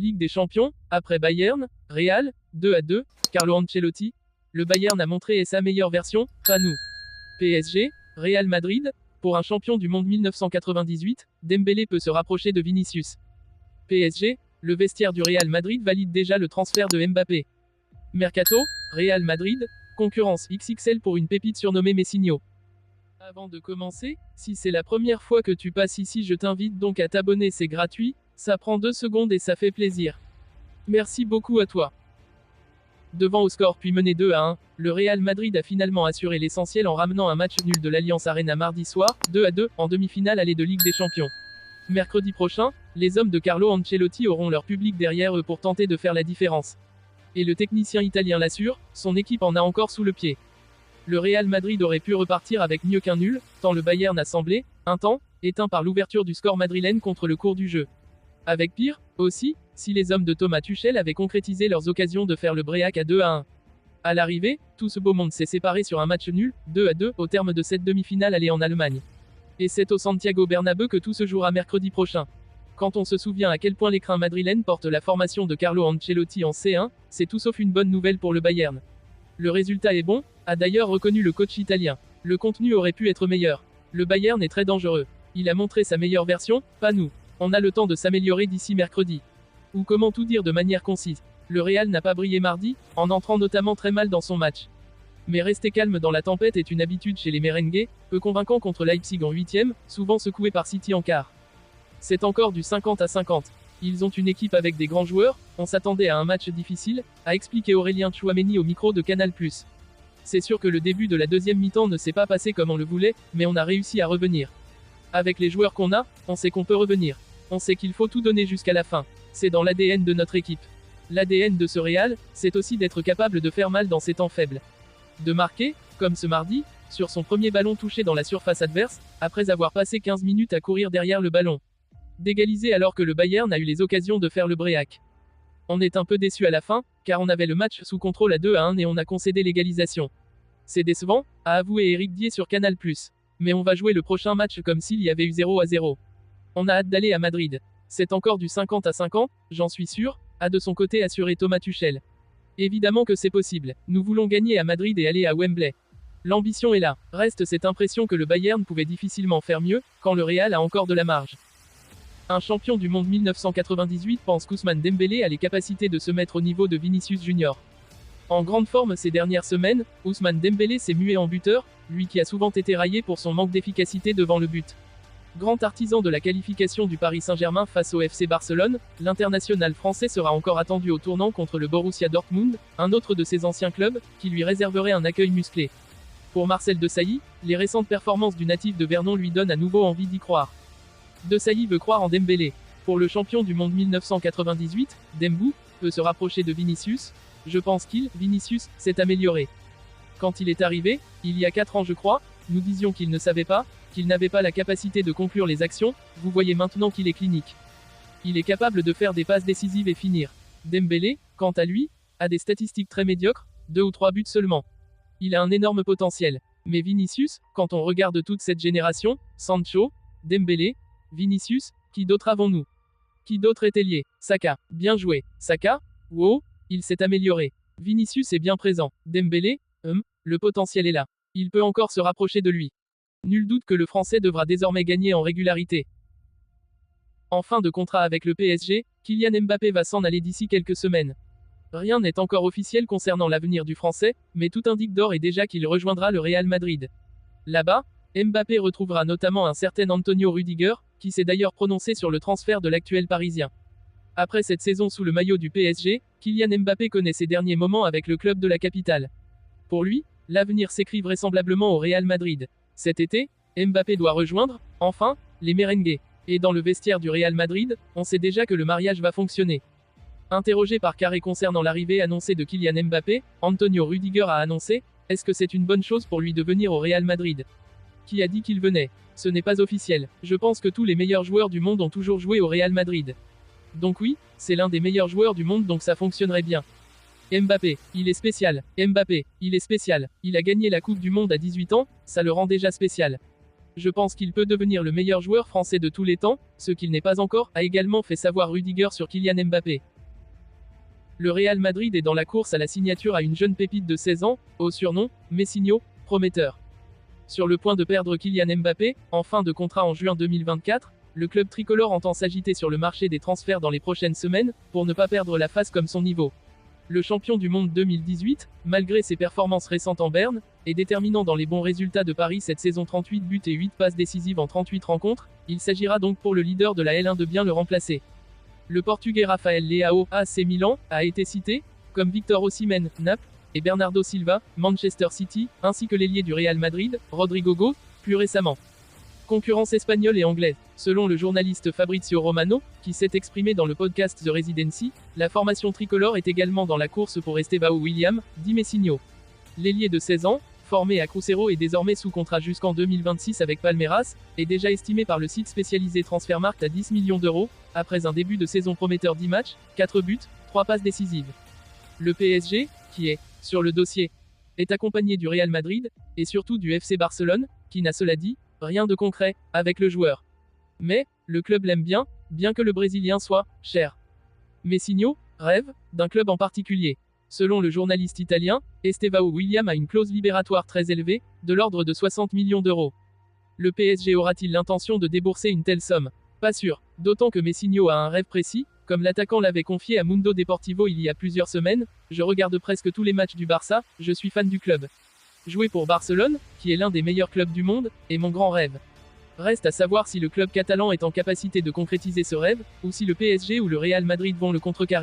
Ligue des Champions, après Bayern, Real, 2-2, Carlo Ancelotti. Le Bayern a montré sa meilleure version, pas nous. PSG, Real Madrid. Pour un champion du monde 1998, Dembélé peut se rapprocher de Vinicius. PSG, le vestiaire du Real Madrid valide déjà le transfert de Mbappé. Mercato, Real Madrid, concurrence XXL pour une pépite surnommée Messinho. Avant de commencer, si c'est la première fois que tu passes ici, je t'invite donc à t'abonner, c'est gratuit, ça prend 2 secondes et ça fait plaisir. Merci beaucoup à toi. Devant au score puis mené 2-1, le Real Madrid a finalement assuré l'essentiel en ramenant un match nul de l'Allianz Arena mardi soir, 2-2, en demi-finale aller de Ligue des Champions. Mercredi prochain, les hommes de Carlo Ancelotti auront leur public derrière eux pour tenter de faire la différence. Et le technicien italien l'assure, son équipe en a encore sous le pied. Le Real Madrid aurait pu repartir avec mieux qu'un nul, tant le Bayern a semblé, un temps, éteint par l'ouverture du score madrilène contre le cours du jeu. Avec pire, aussi, si les hommes de Thomas Tuchel avaient concrétisé leurs occasions de faire le Break à 2-1. À l'arrivée, tout ce beau monde s'est séparé sur un match nul, 2-2, au terme de cette demi-finale allée en Allemagne. Et c'est au Santiago Bernabéu que tout se jouera mercredi prochain. Quand on se souvient à quel point l'écrin madrilène porte la formation de Carlo Ancelotti en C1, c'est tout sauf une bonne nouvelle pour le Bayern. Le résultat est bon, a d'ailleurs reconnu le coach italien. Le contenu aurait pu être meilleur. Le Bayern est très dangereux. Il a montré sa meilleure version, pas nous. On a le temps de s'améliorer d'ici mercredi. Ou comment tout dire de manière concise. Le Real n'a pas brillé mardi, en entrant notamment très mal dans son match. Mais rester calme dans la tempête est une habitude chez les merengues, peu convaincant contre Leipzig en 8e, souvent secoué par City en quart. C'est encore du 50-50. Ils ont une équipe avec des grands joueurs, on s'attendait à un match difficile, a expliqué Aurélien Tchouaméni au micro de Canal+. C'est sûr que le début de la deuxième mi-temps ne s'est pas passé comme on le voulait, mais on a réussi à revenir. Avec les joueurs qu'on a, on sait qu'on peut revenir. On sait qu'il faut tout donner jusqu'à la fin. C'est dans l'ADN de notre équipe. L'ADN de ce Real, c'est aussi d'être capable de faire mal dans ces temps faibles. De marquer, comme ce mardi, sur son premier ballon touché dans la surface adverse, après avoir passé 15 minutes à courir derrière le ballon. D'égaliser alors que le Bayern a eu les occasions de faire le break. On est un peu déçu à la fin, car on avait le match sous contrôle à 2-1 et on a concédé l'égalisation. C'est décevant, a avoué Eric Dier sur Canal+. Mais on va jouer le prochain match comme s'il y avait eu 0-0. On a hâte d'aller à Madrid. C'est encore du 50-50, j'en suis sûr, a de son côté assuré Thomas Tuchel. Évidemment que c'est possible. Nous voulons gagner à Madrid et aller à Wembley. L'ambition est là. Reste cette impression que le Bayern pouvait difficilement faire mieux, quand le Real a encore de la marge. Un champion du monde 1998 pense qu'Ousmane Dembélé a les capacités de se mettre au niveau de Vinicius Junior. En grande forme ces dernières semaines, Ousmane Dembélé s'est mué en buteur, lui qui a souvent été raillé pour son manque d'efficacité devant le but. Grand artisan de la qualification du Paris Saint-Germain face au FC Barcelone, l'international français sera encore attendu au tournant contre le Borussia Dortmund, un autre de ses anciens clubs, qui lui réserverait un accueil musclé. Pour Marcel Desailly, les récentes performances du natif de Vernon lui donnent à nouveau envie d'y croire. Desailly veut croire en Dembélé. Pour le champion du monde 1998, Dembou, peut se rapprocher de Vinicius. Je pense Vinicius, s'est amélioré. Quand il est arrivé, il y a 4 ans je crois, nous disions qu'il ne savait pas, qu'il n'avait pas la capacité de conclure les actions, vous voyez maintenant qu'il est clinique. Il est capable de faire des passes décisives et finir. Dembélé, quant à lui, a des statistiques très médiocres, 2 ou 3 buts seulement. Il a un énorme potentiel. Mais Vinicius, quand on regarde toute cette génération, Sancho, Dembélé, Vinicius, qui d'autre avons-nous? Qui d'autre est ailier? Saka, bien joué. Saka, wow, il s'est amélioré. Vinicius est bien présent. Dembélé, le potentiel est là. Il peut encore se rapprocher de lui. Nul doute que le Français devra désormais gagner en régularité. En fin de contrat avec le PSG, Kylian Mbappé va s'en aller d'ici quelques semaines. Rien n'est encore officiel concernant l'avenir du Français, mais tout indique d'ores et déjà qu'il rejoindra le Real Madrid. Là-bas, Mbappé retrouvera notamment un certain Antonio Rüdiger, qui s'est d'ailleurs prononcé sur le transfert de l'actuel Parisien. Après cette saison sous le maillot du PSG, Kylian Mbappé connaît ses derniers moments avec le club de la capitale. Pour lui, l'avenir s'écrit vraisemblablement au Real Madrid. Cet été, Mbappé doit rejoindre, enfin, les merengues. Et dans le vestiaire du Real Madrid, on sait déjà que le mariage va fonctionner. Interrogé par Carré concernant l'arrivée annoncée de Kylian Mbappé, Antonio Rüdiger a annoncé « Est-ce que c'est une bonne chose pour lui de venir au Real Madrid ?» Qui a dit qu'il venait? Ce n'est pas officiel. Je pense que tous les meilleurs joueurs du monde ont toujours joué au Real Madrid. Donc oui, c'est l'un des meilleurs joueurs du monde donc ça fonctionnerait bien. Mbappé, il est spécial. Mbappé, il est spécial. Il a gagné la Coupe du Monde à 18 ans, ça le rend déjà spécial. Je pense qu'il peut devenir le meilleur joueur français de tous les temps, ce qu'il n'est pas encore, a également fait savoir Rudiger sur Kylian Mbappé. Le Real Madrid est dans la course à la signature à une jeune pépite de 16 ans, au surnom Messinho, prometteur. Sur le point de perdre Kylian Mbappé, en fin de contrat en juin 2024, le club tricolore entend s'agiter sur le marché des transferts dans les prochaines semaines, pour ne pas perdre la face comme son niveau. Le champion du monde 2018, malgré ses performances récentes en Berne, est déterminant dans les bons résultats de Paris cette saison. 38 buts et 8 passes décisives en 38 rencontres, il s'agira donc pour le leader de la L1 de bien le remplacer. Le Portugais Rafael Leao, AC Milan, a été cité, comme Victor Osimhen, Naples, et Bernardo Silva, Manchester City, ainsi que l'ailier du Real Madrid, Rodrigo Goes, plus récemment. Concurrence espagnole et anglaise. Selon le journaliste Fabrizio Romano, qui s'est exprimé dans le podcast The Residency, la formation tricolore est également dans la course pour Estevao William, dit Messinho. L'ailier de 16 ans, formé à Cruzeiro et désormais sous contrat jusqu'en 2026 avec Palmeiras, est déjà estimé par le site spécialisé Transfermarkt à 10 millions d'euros, après un début de saison prometteur 10 matchs, 4 buts, 3 passes décisives. Le PSG, qui est, sur le dossier, est accompagné du Real Madrid, et surtout du FC Barcelone, qui n'a cela dit, rien de concret, avec le joueur. Mais, le club l'aime bien, bien que le Brésilien soit cher. Messinho rêve d'un club en particulier. Selon le journaliste italien, Estevao William a une clause libératoire très élevée, de l'ordre de 60 millions d'euros. Le PSG aura-t-il l'intention de débourser une telle somme? Pas sûr, d'autant que Messinho a un rêve précis, comme l'attaquant l'avait confié à Mundo Deportivo il y a plusieurs semaines, je regarde presque tous les matchs du Barça, je suis fan du club. Jouer pour Barcelone, qui est l'un des meilleurs clubs du monde, est mon grand rêve. Reste à savoir si le club catalan est en capacité de concrétiser ce rêve, ou si le PSG ou le Real Madrid vont le contrecarrer.